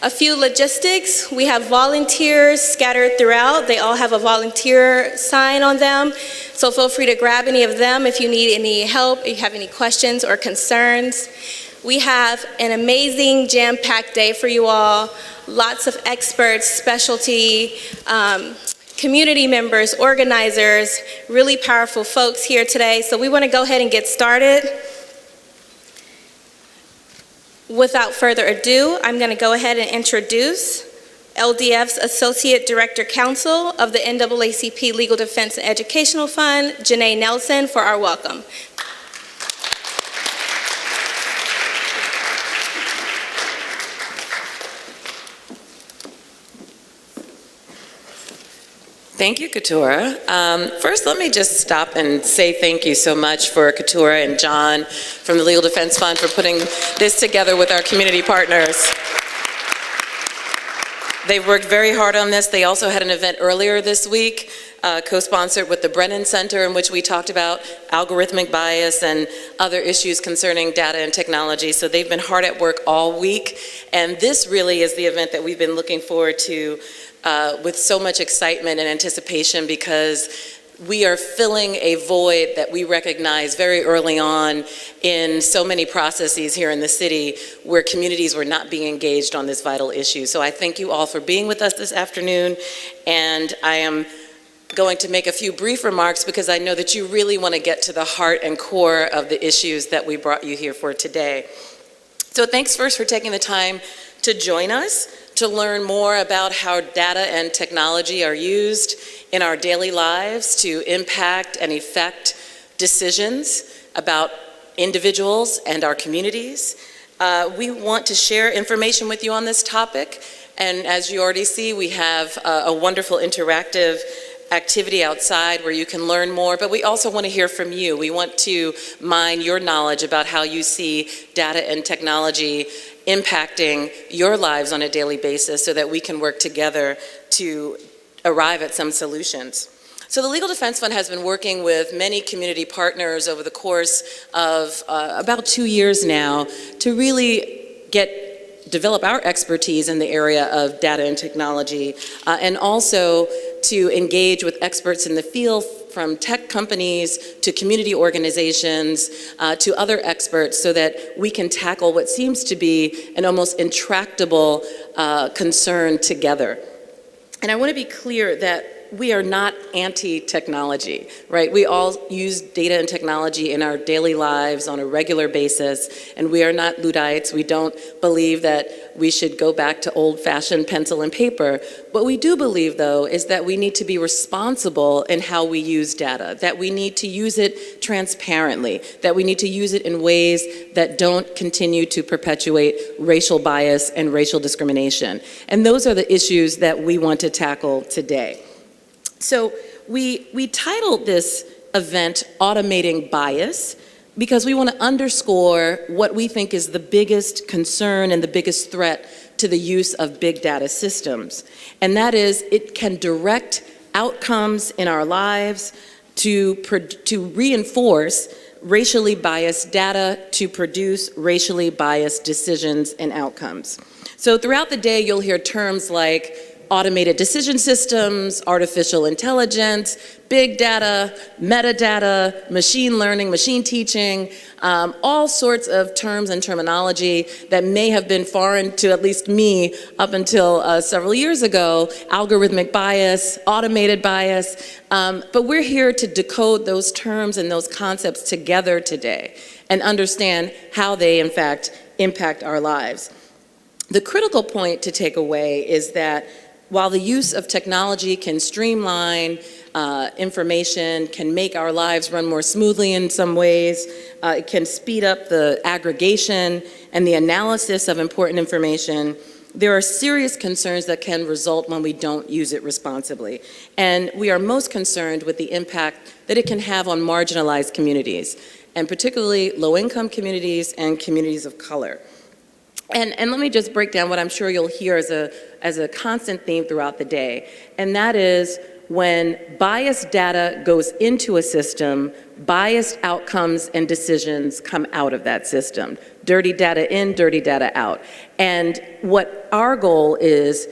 A few logistics. We have volunteers scattered throughout. They all have a volunteer sign on them. So feel free to grab any of them if you need any help, if you have any questions or concerns. We have an amazing jam-packed day for you all. Lots of experts, specialty, community members, organizers, really powerful folks here today. So we want to go ahead and get started. Without further ado, I'm going to go ahead and introduce LDF's Associate Director-Counsel of the NAACP Legal Defense and Educational Fund, Janai Nelson, for our welcome. Thank you, Keturah. First, let me just stop and say thank you so much for Keturah and John from the Legal Defense Fund for putting this together with our community partners. They've worked very hard on this. They also had an event earlier this week, co-sponsored with the Brennan Center, in which we talked about algorithmic bias and other issues concerning data and technology. So they've been hard at work all week, and this really is the event that we've been looking forward to with so much excitement and anticipation, because we are filling a void that we recognize very early on in so many processes here in the city where communities were not being engaged on this vital issue. So I thank you all for being with us this afternoon, and I am going to make a few brief remarks because I know that you really want to get to the heart and core of the issues that we brought you here for today. So thanks first for taking the time to join us, to learn more about how data and technology are used in our daily lives to impact and affect decisions about individuals and our communities. We want to share information with you on this topic, and as you already see, we have a wonderful interactive activity outside where you can learn more, but we also want to hear from you. We want to mine your knowledge about how you see data and technology impacting your lives on a daily basis so that we can work together to arrive at some solutions. So the Legal Defense Fund has been working with many community partners over the course of about 2 years now to really develop our expertise in the area of data and technology, and also to engage with experts in the field, from tech companies to community organizations to other experts, so that we can tackle what seems to be an almost intractable concern together. And I want to be clear that we are not anti-technology, right? We all use data and technology in our daily lives on a regular basis, and we are not Luddites. We don't believe that we should go back to old-fashioned pencil and paper. What we do believe, though, is that we need to be responsible in how we use data, that we need to use it transparently, that we need to use it in ways that don't continue to perpetuate racial bias and racial discrimination. And those are the issues that we want to tackle today. So we titled this event Automating Bias because we want to underscore what we think is the biggest concern and the biggest threat to the use of big data systems. And that is, it can direct outcomes in our lives to reinforce racially biased data to produce racially biased decisions and outcomes. So throughout the day, you'll hear terms like automated decision systems, artificial intelligence, big data, metadata, machine learning, machine teaching, all sorts of terms and terminology that may have been foreign to at least me up until several years ago, algorithmic bias, automated bias, but we're here to decode those terms and those concepts together today and understand how they, in fact, impact our lives. The critical point to take away is that while the use of technology can streamline information, can make our lives run more smoothly in some ways, it can speed up the aggregation and the analysis of important information, there are serious concerns that can result when we don't use it responsibly. And we are most concerned with the impact that it can have on marginalized communities, and particularly low-income communities and communities of color. And let me just break down what I'm sure you'll hear as a constant theme throughout the day, and that is when biased data goes into a system, biased outcomes and decisions come out of that system. Dirty data in, dirty data out. And what our goal is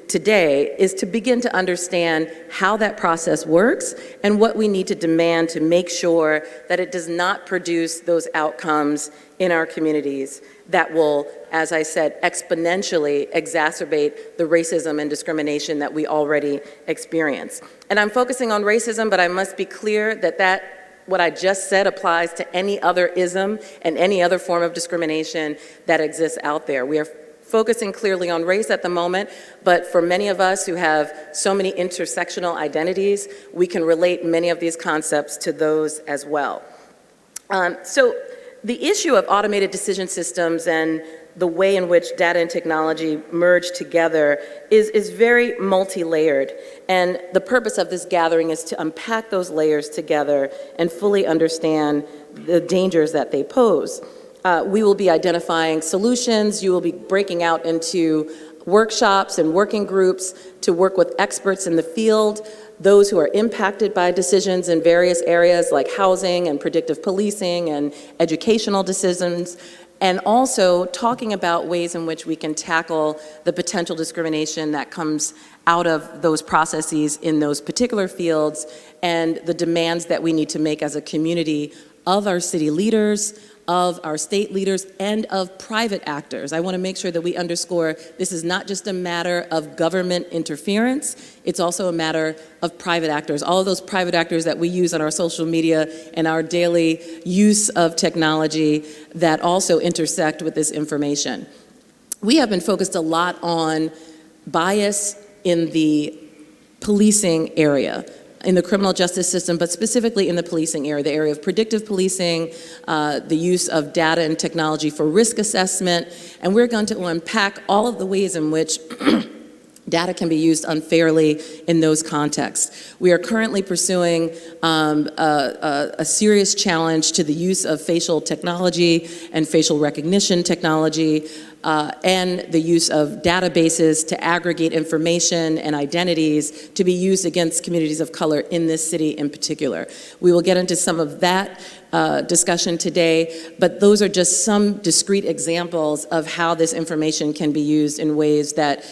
today is to begin to understand how that process works and what we need to demand to make sure that it does not produce those outcomes in our communities that will, as I said, exponentially exacerbate the racism and discrimination that we already experience. And I'm focusing on racism, but I must be clear that what I just said applies to any other ism and any other form of discrimination that exists out there. We are focusing clearly on race at the moment, but for many of us who have so many intersectional identities, we can relate many of these concepts to those as well. So the issue of automated decision systems and the way in which data and technology merge together is very multi-layered. And the purpose of this gathering is to unpack those layers together and fully understand the dangers that they pose. We will be identifying solutions. You will be breaking out into workshops and working groups to work with experts in the field, those who are impacted by decisions in various areas like housing and predictive policing and educational decisions, and also talking about ways in which we can tackle the potential discrimination that comes out of those processes in those particular fields and the demands that we need to make as a community of our city leaders, of our state leaders, and of private actors. I want to make sure that we underscore this is not just a matter of government interference, it's also a matter of private actors. All of those private actors that we use on our social media and our daily use of technology that also intersect with this information. We have been focused a lot on bias in the policing area, in the criminal justice system, but specifically in the policing area, the area of predictive policing, the use of data and technology for risk assessment, and we're going to unpack all of the ways in which data can be used unfairly in those contexts. We are currently pursuing a serious challenge to the use of facial technology and facial recognition technology, and the use of databases to aggregate information and identities to be used against communities of color in this city in particular. We will get into some of that discussion today, but those are just some discrete examples of how this information can be used in ways that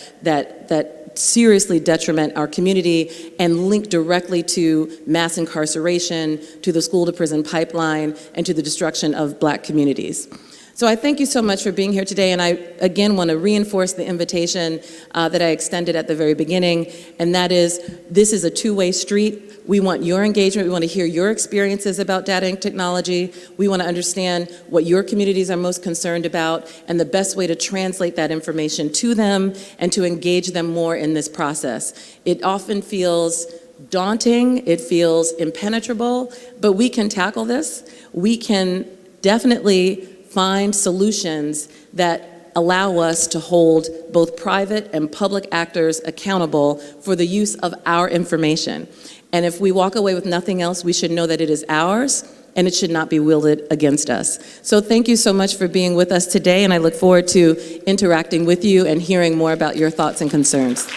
seriously detriment our community and link directly to mass incarceration, to the school-to-prison pipeline, and to the destruction of Black communities. So I thank you so much for being here today, and I again want to reinforce the invitation that I extended at the very beginning, and that is, this is a two-way street. We want your engagement. We want to hear your experiences about data and technology. We want to understand what your communities are most concerned about and the best way to translate that information to them and to engage them more in this process. It often feels daunting, it feels impenetrable, but we can tackle this. We can definitely find solutions that allow us to hold both private and public actors accountable for the use of our information. And if we walk away with nothing else, we should know that it is ours and it should not be wielded against us. So thank you so much for being with us today, and I look forward to interacting with you and hearing more about your thoughts and concerns.